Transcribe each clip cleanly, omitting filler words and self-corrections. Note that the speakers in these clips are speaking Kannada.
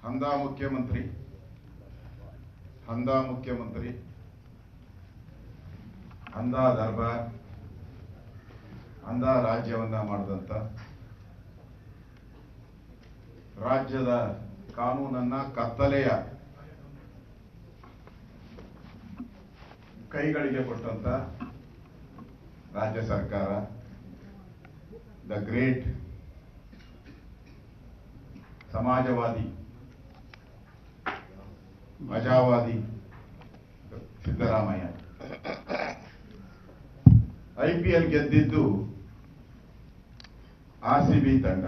ಅಂಧ ಮುಖ್ಯಮಂತ್ರಿ ಅಂಧ ದರ್ಬಾರ್ ಅಂಧ ರಾಜ್ಯವನ್ನ ಮಾಡಿದಂತ ರಾಜ್ಯದ ಕಾನೂನನ್ನ ಕತ್ತಲೆಯ ಕೈಗಳಿಗೆ ಕೊಟ್ಟಂತ ರಾಜ್ಯ ಸರ್ಕಾರ, ದ ಗ್ರೇಟ್ ಸಮಾಜವಾದಿ ಮಜಾವಾದಿ ಸಿದ್ದರಾಮಯ್ಯ IPL ಗೆದ್ದಿದ್ದು RCB ತಂಡ.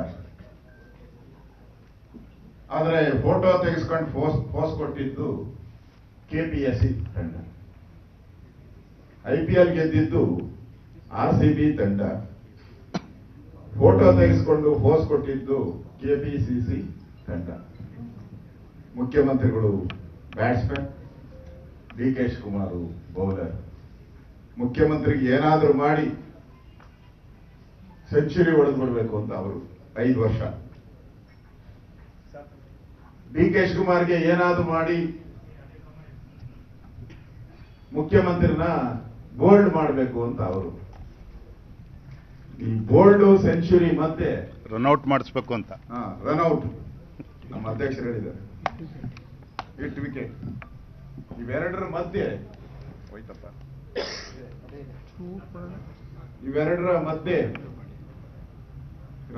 ಆದರೆ ಫೋಟೋ ತೆಗೆಸ್ಕೊಂಡು ಫೋಸ್ ಕೊಟ್ಟಿದ್ದು KPSC ತಂಡ. IPL ಗೆದ್ದಿದ್ದು RCB ತಂಡ, ಫೋಟೋ ತೆಗೆಸ್ಕೊಂಡು ಫೋಸ್ ಕೊಟ್ಟಿದ್ದು KPCC ತಂಡ. ಮುಖ್ಯಮಂತ್ರಿಗಳು ಬ್ಯಾಟ್ಸ್ಮನ್, DK ಶಿವಕುಮಾರ್ ಬೌಲರ್. ಮುಖ್ಯಮಂತ್ರಿಗೆ ಏನಾದರೂ ಮಾಡಿ ಸೆಂಚುರಿ ಹೊಡೆದ್ಬಿಡ್ಬೇಕು ಅಂತ ಅವರು 5 ವರ್ಷ. DK ಶಿವಕುಮಾರ್ಗೆ ಏನಾದರೂ ಮಾಡಿ ಮುಖ್ಯಮಂತ್ರಿನ ಬೋಲ್ಡ್ ಮಾಡಬೇಕು ಅಂತ ಅವರು. ಈ ಬೋಲ್ಡ್ ಸೆಂಚುರಿ ಮತ್ತೆ ರನ್ಔಟ್ ಮಾಡಿಸ್ಬೇಕು ಅಂತ. ರನ್ಔಟ್ ನಮ್ಮ ಅಧ್ಯಕ್ಷರು ಹೇಳಿದ್ದಾರೆ. 8 ವಿಕೆಟ್ ಇವೆರಡರ ಮಧ್ಯೆ ಹೋಯ್ತಪ್ಪ. ಇವೆರಡರ ಮಧ್ಯೆ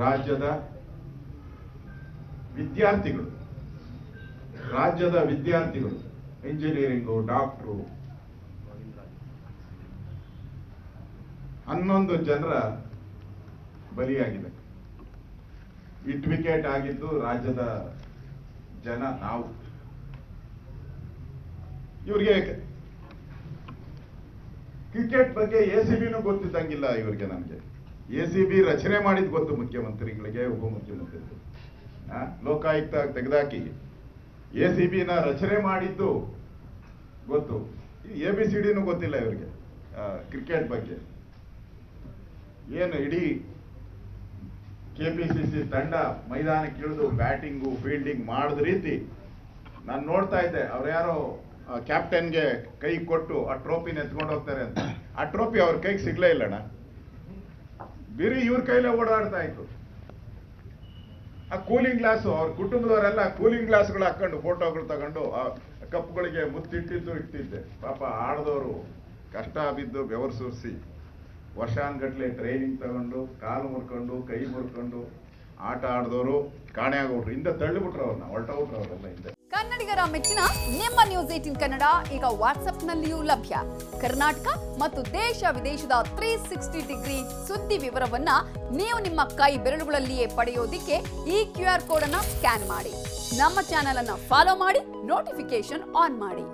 ರಾಜ್ಯದ ವಿದ್ಯಾರ್ಥಿಗಳು ಇಂಜಿನಿಯರಿಂಗು, ಡಾಕ್ಟ್ರು 11 ಜನರ ಬಲಿಯಾಗಿದೆ. 8 ವಿಕೆಟ್ ಆಗಿದ್ದು ರಾಜ್ಯದ ಜನ ನಾವು. ಇವ್ರಿಗೆ ಕ್ರಿಕೆಟ್ ಬಗ್ಗೆ ACBನೂ ಗೊತ್ತಿದ್ದಂಗಿಲ್ಲ ಇವರಿಗೆ. ನನಗೆ ACB ರಚನೆ ಮಾಡಿದ್ ಗೊತ್ತು ಮುಖ್ಯಮಂತ್ರಿಗಳಿಗೆ, ಉಪಮುಖ್ಯಮಂತ್ರಿಗಳು. ಲೋಕಾಯುಕ್ತ ತೆಗೆದಾಕಿ ACBನ ರಚನೆ ಮಾಡಿದ್ದು ಗೊತ್ತು. ABCDನೂ ಗೊತ್ತಿಲ್ಲ ಇವರಿಗೆ ಕ್ರಿಕೆಟ್ ಬಗ್ಗೆ. ಏನು ಇಡೀ KPCC ತಂಡ ಮೈದಾನಕ್ಕೆ ಇಳಿದು ಬ್ಯಾಟಿಂಗು ಫೀಲ್ಡಿಂಗ್ ಮಾಡಿದ ರೀತಿ ನಾನು ನೋಡ್ತಾ ಇದ್ದೆ. ಅವ್ರು ಯಾರೋ ಕ್ಯಾಪ್ಟನ್ಗೆ ಕೈ ಕೊಟ್ಟು ಆ ಟ್ರೋಫಿನ ಎತ್ಕೊಂಡು ಹೋಗ್ತಾರೆ ಅಂತ. ಆ ಟ್ರೋಫಿ ಅವ್ರ ಕೈಗೆ ಸಿಗ್ಲೇ ಇಲ್ಲಣ್ಣ, ಬೇರೆ ಇವ್ರ ಕೈಲೇ ಓಡಾಡ್ತಾ ಇತ್ತು. ಆ ಕೂಲಿಂಗ್ ಗ್ಲಾಸು ಅವ್ರ ಕುಟುಂಬದವರೆಲ್ಲ ಕೂಲಿಂಗ್ ಗ್ಲಾಸ್ಗಳು ಹಾಕೊಂಡು ಫೋಟೋಗಳು ತಗೊಂಡು ಆ ಕಪ್ಗಳಿಗೆ ಮುತ್ತಿಟ್ಟಿದ್ದು ಇಟ್ಟಿದ್ದೆ. ಪಾಪ ಆಡದವರು ಕಷ್ಟ ಬಿದ್ದು ಬೆವರು ಸುರಿಸಿ ವರ್ಷಾನ್ಗಟ್ಲೆ ಟ್ರೈನಿಂಗ್ ತಗೊಂಡು ಕಾಲು ಮುರ್ಕೊಂಡು ಕೈ ಮುರ್ಕೊಂಡು ಆಟ ಆಡಿದವರು ಕಾಣೆ ಆಗೋಟ್ರು. ಹಿಂದೆ ತಳ್ಳಿಬಿಟ್ರು ಅವ್ರನ್ನ, ಹೊರಟೋಗ್ಬಿಟ್ರು ಅವರೆಲ್ಲ ಹಿಂದೆ. ಕನ್ನಡಿಗರ ಮೆಚ್ಚಿನ ನಿಮ್ಮ ನ್ಯೂಸ್ 18 ಕನ್ನಡ ಈಗ ವಾಟ್ಸ್ಆಪ್ನಲ್ಲಿಯೂ ಲಭ್ಯ. ಕರ್ನಾಟಕ ಮತ್ತು ದೇಶ ವಿದೇಶದ 360 ಡಿಗ್ರಿ ಸುದ್ದಿ ವಿವರವನ್ನ ನೀವು ನಿಮ್ಮ ಕೈ ಬೆರಳುಗಳಲ್ಲಿಯೇ ಪಡೆಯೋದಿಕ್ಕೆ ಈ QR ಕೋಡ್ ಅನ್ನ ಸ್ಕ್ಯಾನ್ ಮಾಡಿ. ನಮ್ಮ ಚಾನೆಲ್ ಅನ್ನ ಫಾಲೋ ಮಾಡಿ, ನೋಟಿಫಿಕೇಶನ್ ಆನ್ ಮಾಡಿ.